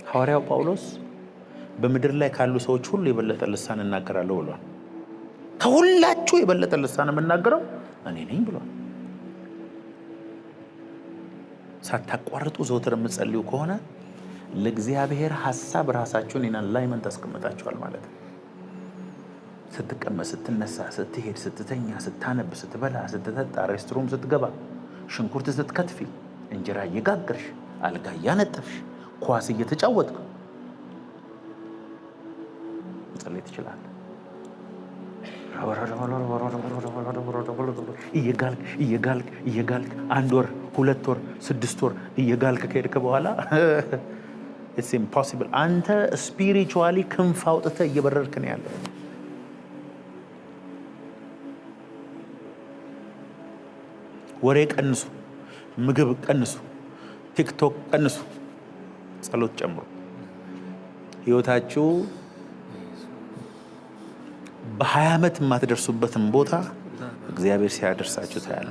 ሐዋርያው ጳውሎስ በምድር ላይ ካሉ ሰዎች ሁሉ የበለጠ ልሳን እናገራለሁ ብሏል። ከሁላችሁ የበለጠ ልሳን የምናገረው እኔ ነኝ ብሏል። ሳታቋርጡ ዘወትር የምትጸልዩ ከሆነ ለእግዚአብሔር ሐሳብ ራሳችሁን ኢን አላይመንት አስቀምጣችኋል ማለት ነው። ስትቀመጥ፣ ስትነሳ፣ ስትሄድ፣ ስትተኛ፣ ስታነብ፣ ስትበላ፣ ስትጠጣ፣ ሬስትሩም ስትገባ፣ ሽንኩርት ስትከትፊ፣ እንጀራ እየጋገርሽ፣ አልጋ እያነጠፍሽ፣ ኳስ እየተጫወትክ መጸለይ ትችላለህ። እየጋልክ 1 ወር 2 ወር 6 ወር እየጋልክ ከሄድክ በኋላ it's impossible። አንተ ስፒሪቹዋሊ ክንፍ አውጥተህ እየበረርክ ነው ያለው። ወሬ ቀንሱ፣ ምግብ ቀንሱ፣ ቲክቶክ ቀንሱ፣ ጸሎት ጨምሩ። ህይወታችሁ በ20 ዓመት የማትደርሱበትን ቦታ እግዚአብሔር ሲያደርሳችሁ ታያለ።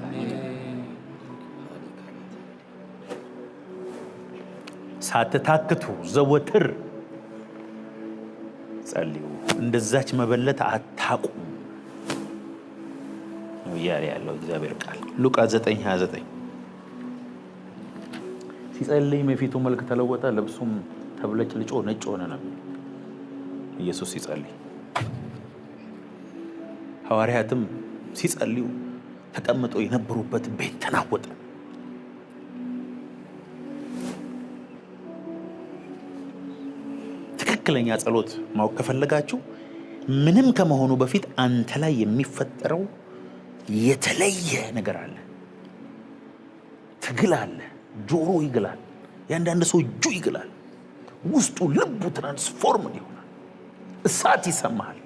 ሳትታክቱ ዘወትር ጸልዩ፣ እንደዛች መበለት አታቁም ነው እያለ ያለው እግዚአብሔር ቃል። ሉቃስ 9:29 ሲጸልይ የፊቱ መልክ ተለወጠ፣ ልብሱም ተብለጭልጮ ነጭ ሆነ ነው ኢየሱስ ሲጸልይ። ሐዋርያትም ሲጸልዩ ተቀምጠው የነበሩበት ቤት ተናወጠ። ትክክለኛ ጸሎት ማወቅ ከፈለጋችሁ ምንም ከመሆኑ በፊት አንተ ላይ የሚፈጠረው የተለየ ነገር አለ። ትግል አለ። ጆሮ ይግላል፣ ያንዳንድ ሰው እጁ ይግላል፣ ውስጡ ልቡ ትራንስፎርም ይሆናል። እሳት ይሰማል።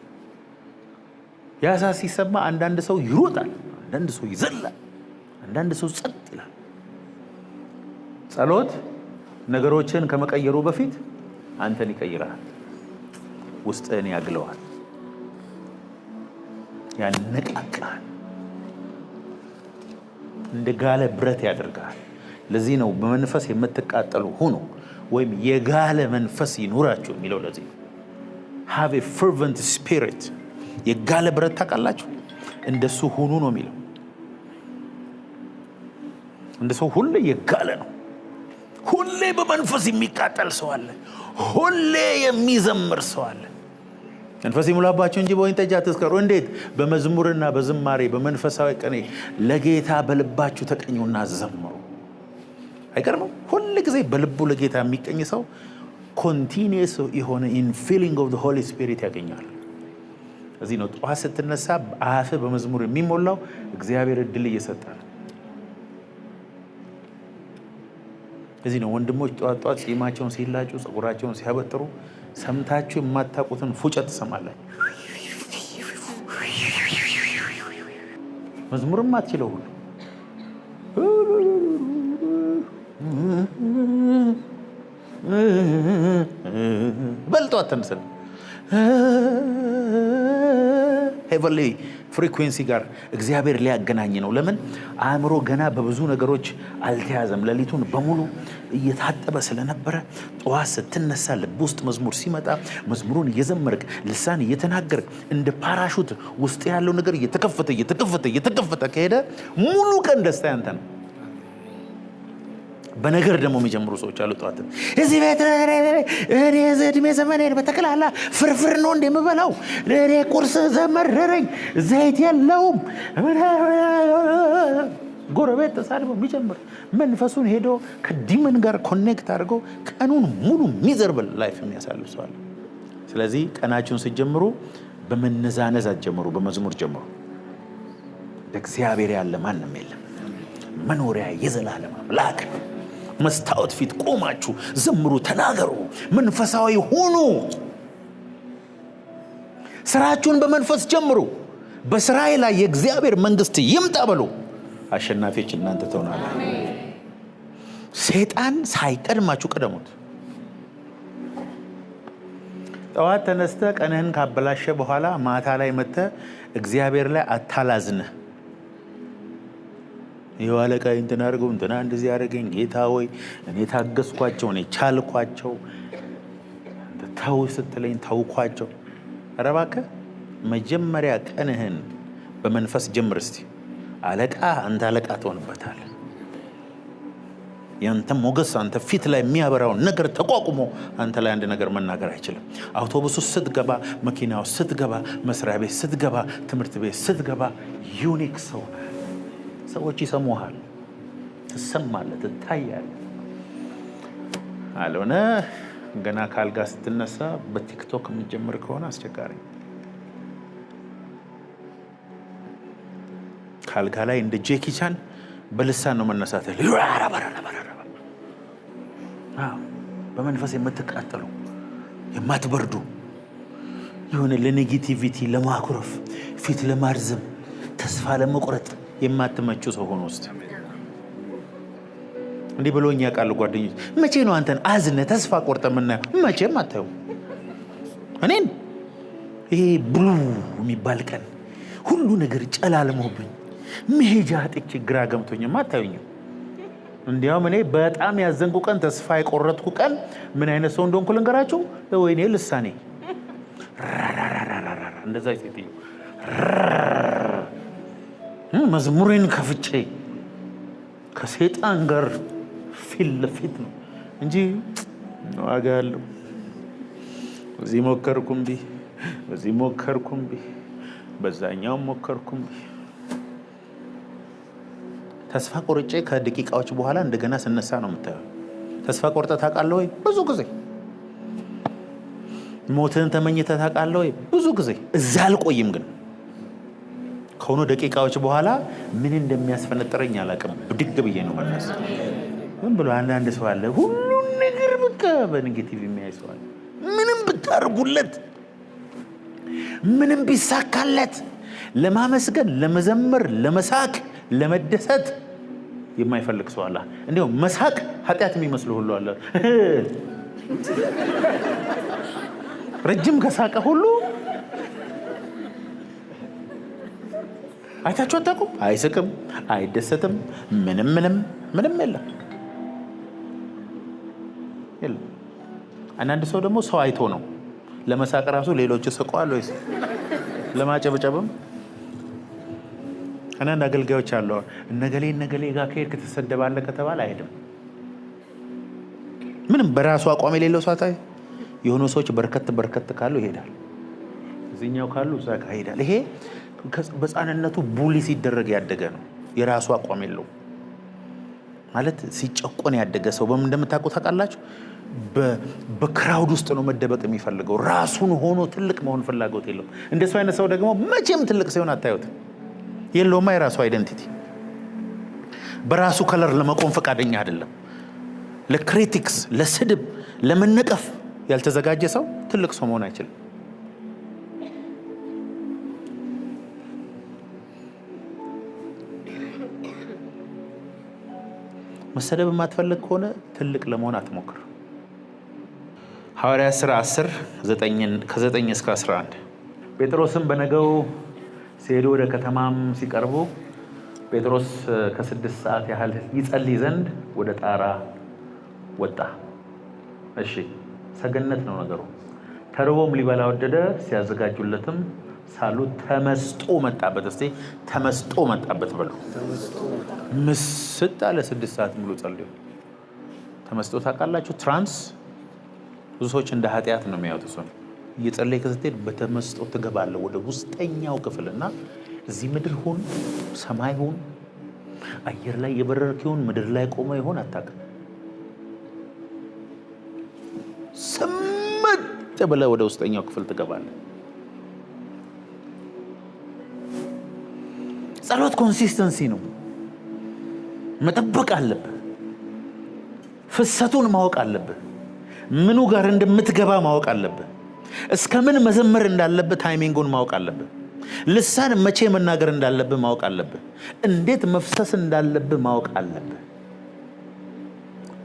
ያ እሳት ሲሰማ አንዳንድ ሰው ይሮጣል፣ አንዳንድ ሰው ይዘላል፣ አንዳንድ ሰው ጸጥ ይላል። ጸሎት ነገሮችን ከመቀየሩ በፊት አንተን ይቀይራል፣ ውስጥህን ያግለዋል፣ ያነቃቃል፣ እንደ ጋለ ብረት ያደርጋል። ለዚህ ነው በመንፈስ የምትቃጠሉ ሁኑ ወይም የጋለ መንፈስ ይኑራችሁ የሚለው። ለዚህ have a fervent spirit። የጋለ ብረት ታውቃላችሁ፣ እንደሱ ሁኑ ነው የሚለው። እንደሱ ሁሌ የጋለ ነው። ሁሌ በመንፈስ የሚቃጠል ሰው አለ፣ ሁሌ የሚዘምር ሰው አለ። መንፈስ ይሙላባችሁ እንጂ በወይን ጠጅ አትስከሩ። እንዴት? በመዝሙርና በዝማሬ በመንፈሳዊ ቅኔ ለጌታ በልባችሁ ተቀኙና ዘምሩ። አይቀርም? ሁሉ ጊዜ በልቡ ለጌታ የሚቀኝ ሰው ኮንቲኒየስ የሆነ ኢንፊሊንግ ኦፍ ዘ ሆሊ ስፒሪት ያገኛል። እዚህ ነው ጠዋት ስትነሳ አፍ በመዝሙር የሚሞላው እግዚአብሔር እድል እየሰጣል። እዚህ ነው ወንድሞች ጠዋት ጺማቸውን ሲላጩ ጸጉራቸውን ሲያበጥሩ ሰምታችሁ የማታውቁትን ፉጨት ትሰማላችሁ። መዝሙርም አትችለው ሁሉ በልጦ አተንሰል ሄቨንሊ ፍሪኩዌንሲ ጋር እግዚአብሔር ሊያገናኝ ነው። ለምን? አእምሮ ገና በብዙ ነገሮች አልተያዘም። ሌሊቱን በሙሉ እየታጠበ ስለነበረ ጠዋት ስትነሳ ልብ ውስጥ መዝሙር ሲመጣ መዝሙሩን እየዘመርክ ልሳን እየተናገርክ እንደ ፓራሹት ውስጥ ያለው ነገር እየተከፈተ ከሄደ ሙሉ ቀን ደስታ ያንተ ነው። በነገር ደግሞ የሚጀምሩ ሰዎች አሉ። ጠዋት እዚህ ቤት እኔ እድሜ ዘመኔን በተከላላ ፍርፍር ነው እንደምበላው፣ እኔ ቁርስ ዘመረረኝ፣ ዘይት የለውም፣ ጎረቤት ተሳድበው የሚጀምር መንፈሱን ሄዶ ከዲመን ጋር ኮኔክት አድርጎ ቀኑን ሙሉ ሚዘርብል ላይፍ የሚያሳልፍ ሰው አለ። ስለዚህ ቀናችሁን ስትጀምሩ በመነዛነዝ አትጀምሩ፣ በመዝሙር ጀምሩ። እግዚአብሔር ያለ ማንም የለም። መኖሪያ የዘላለም አምላክ መስታወት ፊት ቆማችሁ ዘምሩ፣ ተናገሩ፣ መንፈሳዊ ሁኑ። ስራችሁን በመንፈስ ጀምሩ። በስራዬ ላይ የእግዚአብሔር መንግስት ይምጣ በሉ። አሸናፊዎች እናንተ ትሆናላችሁ። ሰይጣን ሳይቀድማችሁ ቀደሙት። ጠዋት ተነስተ ቀንህን ካበላሸ በኋላ ማታ ላይ መተ እግዚአብሔር ላይ አታላዝነ። የዋለቃይ እንትና አድርገው እንትና እንደዚህ ያደረገኝ ጌታ ሆይ እኔ ታገስኳቸው፣ እኔ ቻልኳቸው፣ ተው ስትለኝ ተውኳቸው። ኧረ እባክህ መጀመሪያ ቀንህን በመንፈስ ጀምር እስቲ። አለቃ አንተ አለቃ ትሆንበታለህ። ያንተ ሞገስ አንተ ፊት ላይ የሚያበራው ነገር ተቋቁሞ አንተ ላይ አንድ ነገር መናገር አይችልም። አውቶቡስ ውስጥ ስትገባ፣ መኪና ውስጥ ስትገባ፣ መስሪያ ቤት ስትገባ፣ ትምህርት ቤት ስትገባ ዩኒክ ሰው ሰዎች ይሰሙሃል፣ ትሰማለህ፣ ትታያለህ። አልሆነ ገና ካልጋ ስትነሳ በቲክቶክ የምትጀምር ከሆነ አስቸጋሪ። ካልጋ ላይ እንደ ጄኪ ቻን በልሳን ነው መነሳት። በመንፈስ የምትቃጠሉ የማትበርዱ የሆነ ለኔጌቲቪቲ ለማኩረፍ ፊት ለማርዘም ተስፋ ለመቁረጥ የማትመቹ ሰው ሆኖ ውስጥ እንዲህ ብሎኝ ያውቃሉ ጓደኞች። መቼ ነው አንተን አዝነ ተስፋ ቆርጠ የምናየው? መቼም አታዩ። እኔን ይሄ ብሉ የሚባል ቀን ሁሉ ነገር ጨላለመውብኝ መሄጃ አጥቼ ግራ ገምቶኝማ አታዩኝም። እንዲያውም እኔ በጣም ያዘንኩ ቀን ተስፋ የቆረጥኩ ቀን ምን አይነት ሰው እንደሆንኩ ልንገራችሁ። ወይኔ ልሳኔ እንደዛ ሴትዮ መዝሙሬን ከፍቼ ከሰይጣን ጋር ፊት ለፊት ነው እንጂ ዋጋ ያለው እዚህ ሞከርኩም ቢ በዚህ ሞከርኩም ቢ በዛኛው ሞከርኩም ቢ ተስፋ ቆርጬ ከደቂቃዎች በኋላ እንደገና ስነሳ ነው የምታየው። ተስፋ ቆርጠህ ታውቃለህ ወይ? ብዙ ጊዜ። ሞትን ተመኝተህ ታውቃለህ ወይ? ብዙ ጊዜ። እዛ አልቆይም ግን ከሆኑ ደቂቃዎች በኋላ ምን እንደሚያስፈነጥረኝ አላውቅም። ብድግ ብዬ ነው መለስ። ምን ብሎ አንዳንድ ሰው አለ ሁሉን ነገር በቃ በኔጌቲቭ የሚያይ ሰው አለ። ምንም ብታርጉለት፣ ምንም ቢሳካለት ለማመስገን፣ ለመዘመር፣ ለመሳቅ፣ ለመደሰት የማይፈልግ ሰው አለ። እንዴው መሳቅ ኃጢአት የሚመስለው ሁሉ አለ። ረጅም ከሳቀ ሁሉ አይታችሁ አታውቁም? አይስቅም፣ አይደሰትም፣ ምንም የለም። አንዳንድ ሰው ደግሞ ሰው አይቶ ነው ለመሳቅ ራሱ ሌሎች ስቀዋል ወይስ ለማጨብጨብም። አንዳንድ አገልጋዮች አሉ እነገሌ ጋር ከሄድክ ትሰደባለህ ከተባለ አይሄድም። ምንም በራሱ አቋም የሌለው ሳታይ የሆኑ ሰዎች በርከት ካሉ ይሄዳል። እዚህኛው ካሉ እዛ ጋር ይሄዳል። ይሄ በሕፃንነቱ ቡሊ ሲደረግ ያደገ ነው። የራሱ አቋም የለው ማለት ሲጨቆን ያደገ ሰው በምን እንደምታውቁ ታውቃላችሁ? በክራውድ ውስጥ ነው መደበቅ የሚፈልገው። ራሱን ሆኖ ትልቅ መሆን ፍላጎት የለው። እንደሱ አይነት ሰው ደግሞ መቼም ትልቅ ሲሆን አታዩትም። የለውማ የራሱ አይደንቲቲ። በራሱ ከለር ለመቆም ፈቃደኛ አይደለም። ለክሪቲክስ፣ ለስድብ፣ ለመነቀፍ ያልተዘጋጀ ሰው ትልቅ ሰው መሆን አይችልም። መሰደብ የማትፈልግ ከሆነ ትልቅ ለመሆን አትሞክር። ሐዋርያት ሥራ 10 ከ9 እስከ 11 ጴጥሮስም በነገው ሲሄዱ ወደ ከተማም ሲቀርቡ ጴጥሮስ ከ6 ሰዓት ያህል ይጸልይ ዘንድ ወደ ጣራ ወጣ። እሺ ሰገነት ነው ነገሩ። ተርቦም ሊበላ ወደደ። ሲያዘጋጁለትም ሳሉ ተመስጦ መጣበት። እስቲ ተመስጦ መጣበት በሉ። ምስጥ አለ። 6 ሰዓት ሙሉ ጸልዩ። ተመስጦ ታውቃላችሁ? ትራንስ ብዙ ሰዎች እንደ ኃጢአት ነው የሚያዩት። እሱ እየጸለይክ ስትሄድ በተመስጦ ትገባለህ ወደ ውስጠኛው ክፍልና እዚህ ምድር ሁን፣ ሰማይ ሁን፣ አየር ላይ የበረርክ ይሁን፣ ምድር ላይ ቆመ ይሁን አታውቅም። ስምጥ ብለህ ወደ ውስጠኛው ክፍል ትገባለህ። ጸሎት ኮንሲስተንሲ ነው። መጠበቅ አለብህ። ፍሰቱን ማወቅ አለብህ። ምኑ ጋር እንደምትገባ ማወቅ አለብህ። እስከምን መዘመር እንዳለብህ ታይሚንጉን ማወቅ አለብህ። ልሳን መቼ መናገር እንዳለብህ ማወቅ አለብህ። እንዴት መፍሰስ እንዳለብህ ማወቅ አለብህ።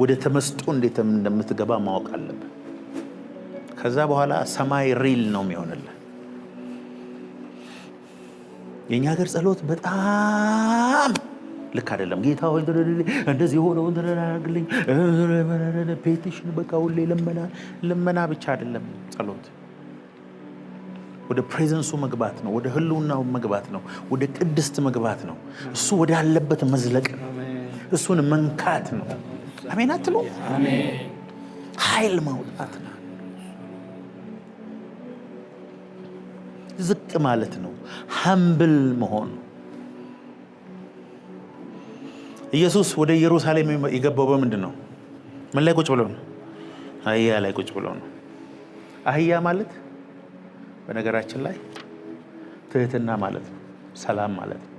ወደ ተመስጦ እንዴት እንደምትገባ ማወቅ አለብህ። ከዛ በኋላ ሰማይ ሪል ነው የሚሆንልህ። የኛ ሀገር ጸሎት በጣም ልክ አይደለም። ጌታ ሆይ እንደዚህ ሆነው እንደራግልኝ ፔቲሽን በቃ ሁሌ ልመና ብቻ አይደለም ጸሎት። ወደ ፕሬዘንሱ መግባት ነው። ወደ ህልውናው መግባት ነው። ወደ ቅድስት መግባት ነው። እሱ ወደ ያለበት መዝለቅ ነው። እሱን መንካት ነው። አሜን አትሉ? ኃይል ማውጣት ነው። ዝቅ ማለት ነው። ሀምብል መሆን። ኢየሱስ ወደ ኢየሩሳሌም የገባው በምንድን ነው? ምን ላይ ቁጭ ብሎ ነው? አህያ ላይ ቁጭ ብሎ ነው። አህያ ማለት በነገራችን ላይ ትህትና ማለት ነው። ሰላም ማለት ነው።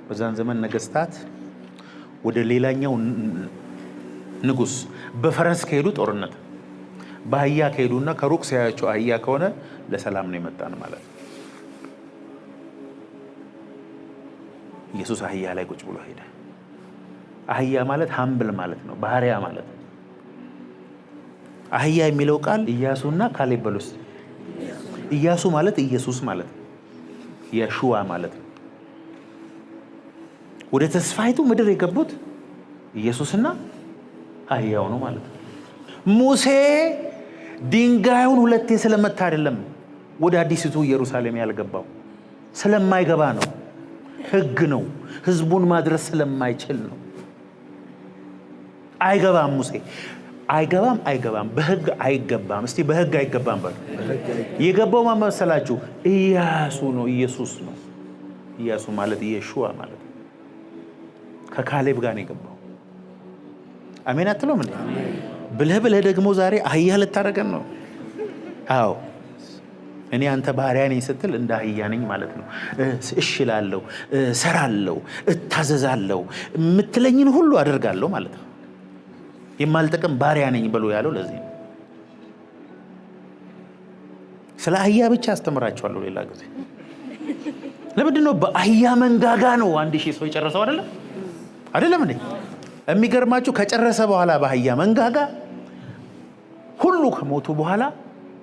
በዛን ዘመን ነገስታት ወደ ሌላኛው ንጉስ በፈረስ ከሄዱ ጦርነት፣ በአህያ ከሄዱና ከሩቅ ሲያያቸው አህያ ከሆነ ለሰላም ነው የመጣን ማለት ነው። ኢየሱስ አህያ ላይ ቁጭ ብሎ ሄደ። አህያ ማለት ሀምብል ማለት ነው። ባህሪያ ማለት ነው። አህያ የሚለው ቃል ኢያሱና ካሌብ በሉስ። ኢያሱ ማለት ኢየሱስ ማለት ነው። የሹዋ ማለት ነው። ወደ ተስፋይቱ ምድር የገቡት ኢየሱስና አህያው ነው ማለት ነው። ሙሴ ድንጋዩን ሁለቴ ስለመታ አይደለም ወደ አዲስቱ ኢየሩሳሌም ያልገባው፣ ስለማይገባ ነው። ህግ ነው። ህዝቡን ማድረስ ስለማይችል ነው። አይገባም። ሙሴ አይገባም። በህግ አይገባም። እስቲ በህግ አይገባም በሉ። የገባው ማን መሰላችሁ? ኢያሱ ነው። ኢየሱስ ነው። ኢያሱ ማለት ኢየሹዋ ማለት ነው። ከካሌብ ጋር ነው የገባው። አሜን አትሉም እንዴ? ብለህ ደግሞ ዛሬ አህያ ልታረገን ነው? አዎ እኔ አንተ ባሪያ ነኝ ስትል እንደ አህያ ነኝ ማለት ነው። እሺ እላለሁ፣ እሰራለሁ፣ እታዘዛለሁ፣ የምትለኝን ሁሉ አደርጋለሁ ማለት ነው። የማልጠቅም ባሪያ ነኝ ብሎ ያለው ለዚህ ነው። ስለ አህያ ብቻ አስተምራቸዋለሁ ሌላ ጊዜ። ለምንድን ነው በአህያ መንጋጋ ነው 1000 ሰው የጨረሰው? አይደለም እንዴ? የሚገርማችሁ ከጨረሰ በኋላ በአህያ መንጋጋ ሁሉ ከሞቱ በኋላ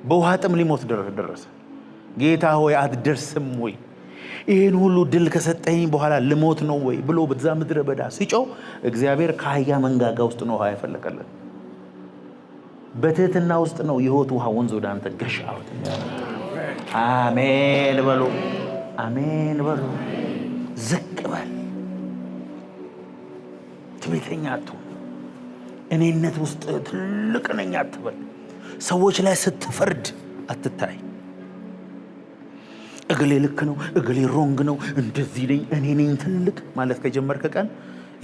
በውሃ ጥም ሊሞት ደረሰ። ጌታ ሆይ አትደርስም ወይ? ይህን ሁሉ ድል ከሰጠኝ በኋላ ልሞት ነው ወይ ብሎ በዛ ምድረ በዳ ሲጮህ እግዚአብሔር ከአህያ መንጋጋ ውስጥ ነው ውሃ ያፈለቀለት። በትህትና ውስጥ ነው የሕይወት ውሃ ወንዝ ወደ አንተ ገሽ አውጥ። አሜን በሉ፣ አሜን በሉ። ዝቅ በል። ትዕቢተኛ አትሁን። እኔነት ውስጥ ትልቅ ነኝ አትበል። ሰዎች ላይ ስትፈርድ አትታይ። እገሌ ልክ ነው፣ እገሌ ሮንግ ነው፣ እንደዚህ ነኝ፣ እኔ ነኝ ትልቅ ማለት ከጀመርክ ቀን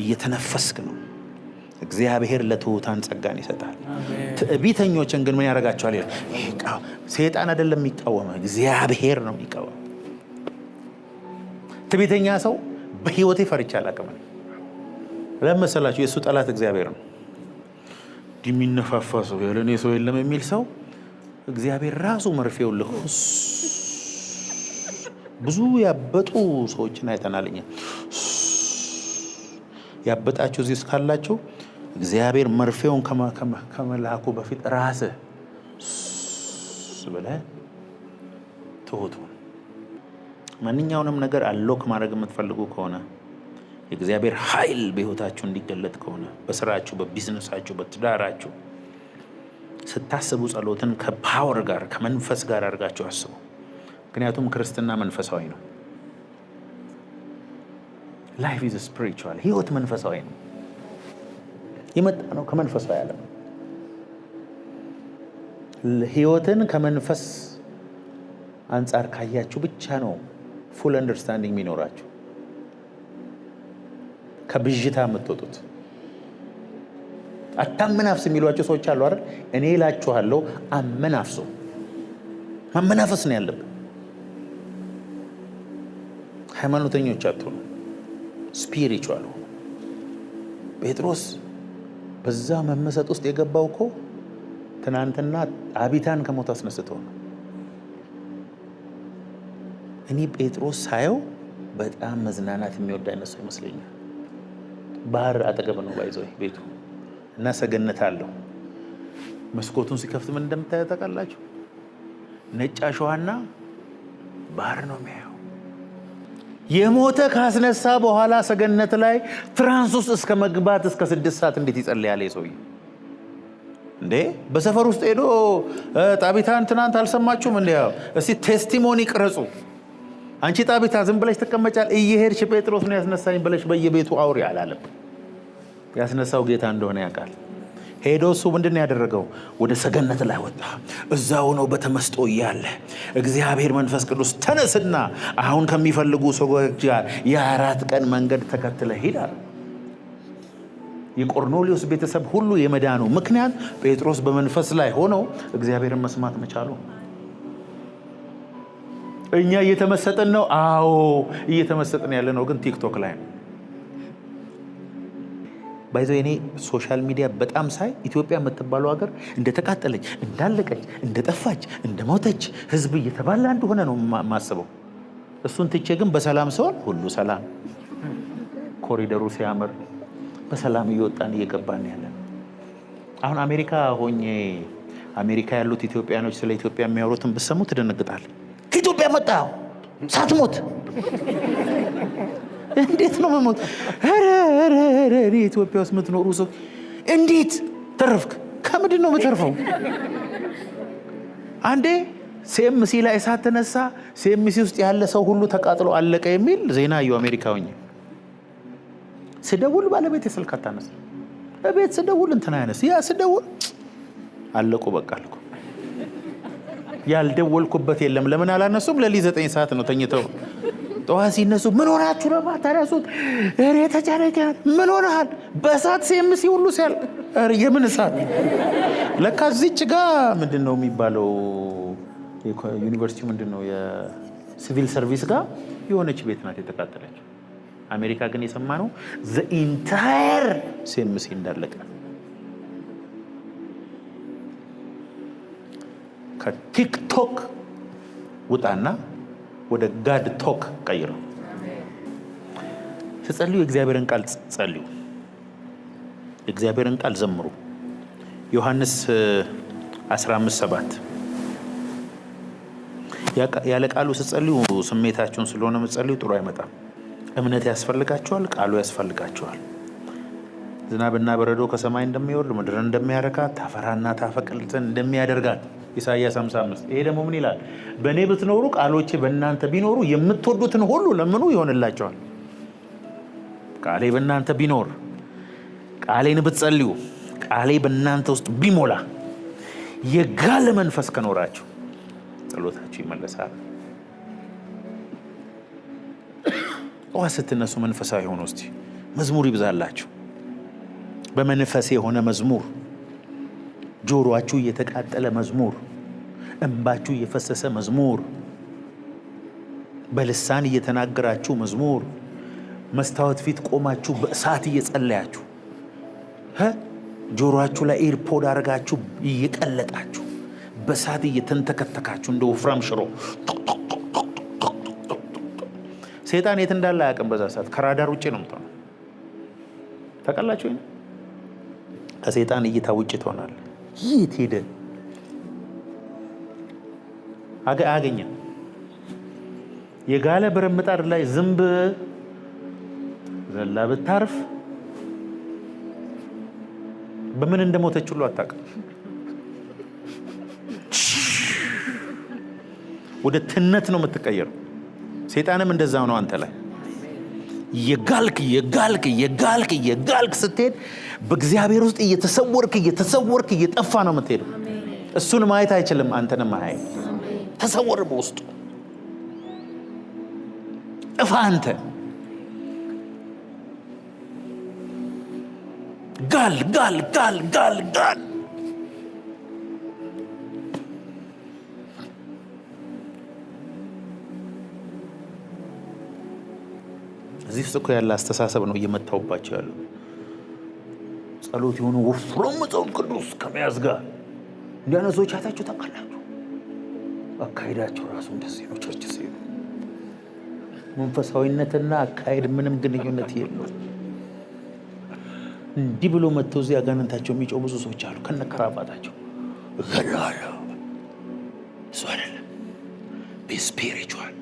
እየተነፈስክ ነው። እግዚአብሔር ለትሑታን ጸጋን ይሰጣል። ትዕቢተኞችን ግን ምን ያደርጋቸዋል? ሰይጣን አይደለም የሚቃወመው፣ እግዚአብሔር ነው የሚቃወመው። ትዕቢተኛ ሰው በህይወቴ ፈርቼ አላውቅም። ለምን መሰላችሁ? የእሱ ጠላት እግዚአብሔር ነው። የሚነፋፋ ሰው ያለኔ ሰው የለም የሚል ሰው እግዚአብሔር ራሱ መርፌው ልኩስ ብዙ ያበጡ ሰዎችን አይተናልኛ። ያበጣችሁ እዚህ እስካላችሁ እግዚአብሔር መርፌውን ከመላኩ በፊት ራስህ ብለህ ትሁት ሁን። ማንኛውንም ነገር አሎክ ማድረግ የምትፈልጉ ከሆነ የእግዚአብሔር ኃይል በህይወታችሁ እንዲገለጥ ከሆነ በስራችሁ፣ በቢዝነሳችሁ፣ በትዳራችሁ ስታስቡ ጸሎትን ከፓወር ጋር ከመንፈስ ጋር አድርጋችሁ አስቡ። ምክንያቱም ክርስትና መንፈሳዊ ነው። ላይፍ ኢዝ ስፒሪቹዋል። ህይወት መንፈሳዊ ነው። የመጣ ነው ከመንፈሳዊ ዓለም። ህይወትን ከመንፈስ አንጻር ካያችሁ ብቻ ነው ፉል አንደርስታንዲንግ የሚኖራችሁ፣ ከብዥታ የምትወጡት። አታመናፍስ የሚሏቸው ሰዎች አሉ አይደል? እኔ እላችኋለሁ አመናፍሱ። ማመናፈስ ነው ያለብን። ሃይማኖተኞች አትሆኑ፣ ስፒሪቹዋል ሆኑ። ጴጥሮስ በዛ መመሰጥ ውስጥ የገባው እኮ ትናንትና አቢታን ከሞት አስነስተው ነው። እኔ ጴጥሮስ ሳየው በጣም መዝናናት የሚወድ አይነት ሰው ይመስለኛል። ባህር አጠገብ ነው ባይዘው ቤቱ እና ሰገነት አለው። መስኮቱን ሲከፍት ምን እንደምታዩ ታውቃላችሁ? ነጭ አሸዋና ባህር ነው የሚያየው። የሞተ ካስነሳ በኋላ ሰገነት ላይ ትራንስ ውስጥ እስከ መግባት እስከ 6 ሰዓት እንዴት ይጸልያል ሰውዬ እንዴ? በሰፈር ውስጥ ሄዶ ጣቢታን ትናንት አልሰማችሁም እንዴ? እስቲ ቴስቲሞኒ ቅረጹ። አንቺ ጣቢታ ዝም ብለሽ ተቀመጫል እየሄድሽ ጴጥሮስ ነው ያስነሳኝ ብለሽ በየቤቱ አውሪ አላለም። ያስነሳው ጌታ እንደሆነ ያውቃል። ሄዶ እሱ ምንድነው ያደረገው? ወደ ሰገነት ላይ ወጣ። እዛው ነው በተመስጦ እያለ እግዚአብሔር መንፈስ ቅዱስ ተነስና አሁን ከሚፈልጉ ሰዎች ጋር የ4 ቀን መንገድ ተከትለ ሂዳል። የቆርኔሌዎስ ቤተሰብ ሁሉ የመዳኑ ምክንያት ጴጥሮስ በመንፈስ ላይ ሆኖ እግዚአብሔርን መስማት መቻሉ። እኛ እየተመሰጠን ነው። አዎ እየተመሰጠን ያለ ነው፣ ግን ቲክቶክ ላይ ነው። ባይዘው እኔ ሶሻል ሚዲያ በጣም ሳይ ኢትዮጵያ የምትባለው ሀገር እንደተቃጠለች፣ እንዳለቀች፣ እንደጠፋች፣ እንደሞተች ህዝብ እየተባላ እንደሆነ ነው ማስበው። እሱን ትቼ ግን በሰላም ሰውን ሁሉ ሰላም፣ ኮሪደሩ ሲያምር በሰላም እየወጣን እየገባን ያለን። አሁን አሜሪካ ሆኜ አሜሪካ ያሉት ኢትዮጵያኖች ስለ ኢትዮጵያ የሚያወሩትን ብትሰሙ ትደነግጣል። ከኢትዮጵያ መጣሁ ሳትሞት እንዴት ነው መሞት? አረ ኢትዮጵያ ውስጥ የምትኖሩ ሰው እንዴት ተረፍክ? ከምንድን ነው የምትተርፈው? አንዴ ሲኤምሲ ላይ እሳት ተነሳ፣ ሲኤምሲ ውስጥ ያለ ሰው ሁሉ ተቃጥሎ አለቀ የሚል ዜና አየሁ አሜሪካ ሆኜ። ስደውል ባለቤት የስልክ አታነሳ፣ እቤት ስደውል እንትና ያነስ፣ ያ ስደውል አለቁ በቃ አልኩ። ያልደወልኩበት የለም። ለምን አላነሱም? ለሊት 9 ሰዓት ነው ተኝተው። ጠዋት ሲነሱ ምን ሆናችሁ ነው ማታረሱት? እሬ ተጨረቀ። ምን ሆነሃል? በእሳት ሲኤምሲ ሁሉ ሲያልቅ። እሬ የምን እሳት? ለካ እዚች ጋር ምንድነው የሚባለው ዩኒቨርሲቲ ምንድነው የሲቪል ሰርቪስ ጋር የሆነች ቤት ናት የተቃጠለች። አሜሪካ ግን የሰማነው the entire ሲኤምሲ እንዳለቀ። ከቲክቶክ ውጣና ወደ ጋድ ቶክ ቀይረው። ስትጸልዩ የእግዚአብሔርን ቃል ጸልዩ፣ የእግዚአብሔርን ቃል ዘምሩ። ዮሐንስ 15:7 ያለ ቃሉ ስትጸልዩ ስሜታችሁን ስለሆነ የምትጸልዩ ጥሩ አይመጣም። እምነት ያስፈልጋችኋል፣ ቃሉ ያስፈልጋችኋል። ዝናብና በረዶ ከሰማይ እንደሚወርድ ምድርን እንደሚያረካት ታፈራና ታፈቅልት እንደሚያደርጋት ኢሳይያስ 55። ይሄ ደግሞ ምን ይላል? በእኔ ብትኖሩ ቃሎቼ በእናንተ ቢኖሩ የምትወዱትን ሁሉ ለምኑ ይሆንላቸዋል። ቃሌ በእናንተ ቢኖር፣ ቃሌን ብትጸልዩ፣ ቃሌ በእናንተ ውስጥ ቢሞላ፣ የጋለ መንፈስ ከኖራችሁ ጸሎታችሁ ይመለሳል። ጠዋት ስትነሱ መንፈሳዊ ሆኖ እስቲ መዝሙር ይብዛላችሁ። በመንፈስ የሆነ መዝሙር፣ ጆሮአችሁ እየተቃጠለ መዝሙር፣ እንባችሁ እየፈሰሰ መዝሙር፣ በልሳን እየተናገራችሁ መዝሙር፣ መስታወት ፊት ቆማችሁ በእሳት እየጸለያችሁ፣ ጆሮአችሁ ላይ ኤርፖድ አድርጋችሁ እየቀለጣችሁ በእሳት እየተንተከተካችሁ እንደ ወፍራም ሽሮ። ሰይጣን የት እንዳለ አያውቅም። በዛ ሰዓት ከራዳር ውጪ ነው የምትሆነው። ታውቃላችሁ? ከሰይጣን እይታ ውጪ ትሆናል። የት ሄደ? አገኘ። የጋለ ብረት ምጣድ ላይ ዝንብ ዘላ ብታርፍ በምን እንደሞተች ሁሉ አታውቅም። ወደ ትነት ነው የምትቀየረው። ሰይጣንም እንደዛው ነው አንተ ላይ የጋልክ ስትሄድ በእግዚአብሔር ውስጥ እየተሰወርክ እየጠፋ ነው የምትሄደው። እሱን ማየት አይችልም፣ አንተንም ማየት ተሰወር በውስጡ ጥፋ። አንተ ጋል እዚህ ውስጥ እኮ ያለ አስተሳሰብ ነው እየመታውባቸው ያሉ። ጸሎት የሆኑ ወፍራም መጽሐፍ ቅዱስ ከመያዝ ጋር እንዲያነሶች አታችሁ ታውቃላችሁ። አካሄዳቸው ራሱ እንደዚህ ነው። ቸርች ሲሄዱ መንፈሳዊነትና አካሄድ ምንም ግንኙነት የለውም። እንዲህ ብሎ መጥተው እዚህ አጋንንታቸው የሚጮህ ብዙ ሰዎች አሉ። ከነከራባታቸው እገላለሁ። እሱ አይደለም። ቢ ስፒሪቹዋል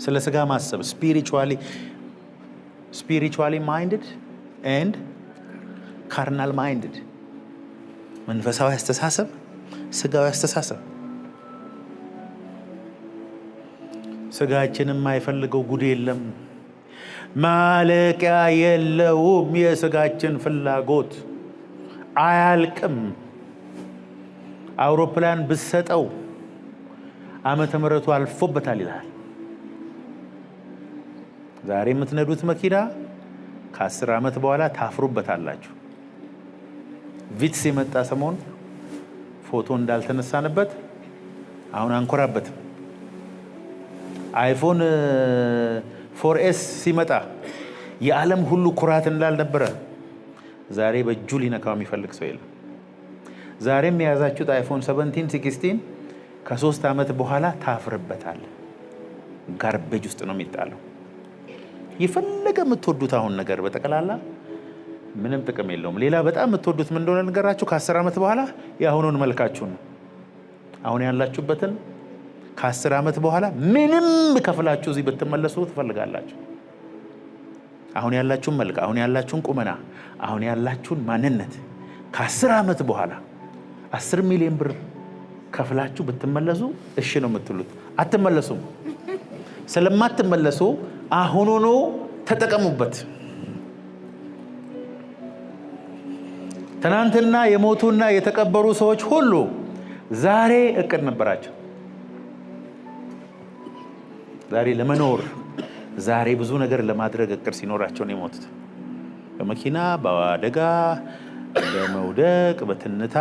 ስለ ስጋ ማሰብ spiritually minded and carnal minded መንፈሳዊ አስተሳሰብ ስጋዊ አስተሳሰብ ስጋችንም የማይፈልገው ጉድ የለም ማለቂያ የለውም የስጋችን ፍላጎት አያልቅም አውሮፕላን ብሰጠው ዓመተ ምህረቱ አልፎበታል ይላል ዛሬ የምትነዱት መኪና ከ10 ዓመት በኋላ ታፍሩበታላችሁ ቪትስ የመጣ ሰሞን ፎቶ እንዳልተነሳንበት አሁን አንኮራበት አይፎን 4S ሲመጣ የዓለም ሁሉ ኩራት እንዳልነበረ ዛሬ በእጁ ሊነካው የሚፈልግ ሰው የለም ዛሬም የያዛችሁት አይፎን 17 16 ከ3 ዓመት በኋላ ታፍርበታል ጋርቤጅ ውስጥ ነው የሚጣለው ይፈልገ የምትወዱት አሁን ነገር በተቀላላ ምንም ጥቅም የለውም ሌላ በጣም የምትወዱት ምን እንደሆነ ንገራችሁ ከ10 ዓመት በኋላ ያሁኑን መልካችሁን አሁን ያላችሁበትን ከ10 ዓመት በኋላ ምንም ከፍላችሁ እዚህ ብትመለሱ ትፈልጋላችሁ አሁን ያላችሁን መልክ አሁን ያላችሁን ቁመና አሁን ያላችሁን ማንነት ከ10 ዓመት በኋላ 10 ሚሊዮን ብር ከፍላችሁ ብትመለሱ እሺ ነው የምትሉት አትመለሱም ስለማትመለሱ አሁኑኑ ተጠቀሙበት ትናንትና የሞቱና የተቀበሩ ሰዎች ሁሉ ዛሬ እቅድ ነበራቸው ዛሬ ለመኖር ዛሬ ብዙ ነገር ለማድረግ እቅድ ሲኖራቸው ነው የሞቱት በመኪና በአደጋ በመውደቅ በትንታ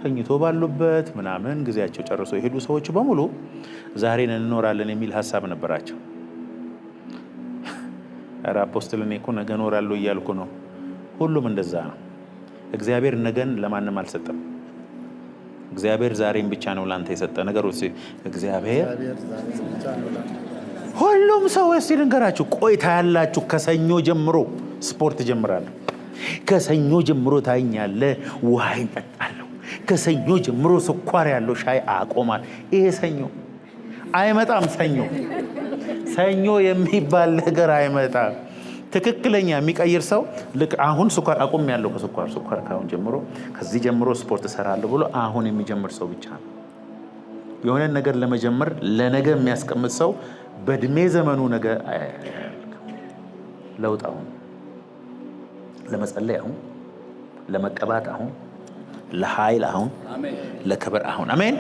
ተኝቶ ባሉበት ምናምን ጊዜያቸው ጨርሶ የሄዱ ሰዎች በሙሉ ዛሬ እንኖራለን የሚል ሐሳብ ነበራቸው አፖስትል እኔ እኮ ነገ እኖራለሁ እያልኩ ነው ሁሉም እንደዛ ነው እግዚአብሔር ነገን ለማንም አልሰጠም እግዚአብሔር ዛሬን ብቻ ነው ላንተ የሰጠ ነገር ወሲ እግዚአብሔር ሁሉም ሰው ሲልንገራችሁ ቆይታ ያላችሁ ከሰኞ ጀምሮ ስፖርት ጀምራለሁ ከሰኞ ጀምሮ ታኛለ ውሃ ይጠጣለሁ ከሰኞ ጀምሮ ስኳር ያለው ሻይ አቆማል ይሄ ሰኞ አይመጣም ሰኞ የሚባል ነገር አይመጣም ትክክለኛ የሚቀይር ሰው ልክ አሁን ስኳር አቆም ያለው ከስኳር ካሁን ጀምሮ ከዚህ ጀምሮ ስፖርት እሰራለሁ ብሎ አሁን የሚጀምር ሰው ብቻ ነው የሆነ ነገር ለመጀመር ለነገ የሚያስቀምጥ ሰው በእድሜ ዘመኑ ነገ ለውጥ አሁን ለመጸለይ አሁን ለመቀባት አሁን ለኃይል አሁን ለክብር አሁን አሜን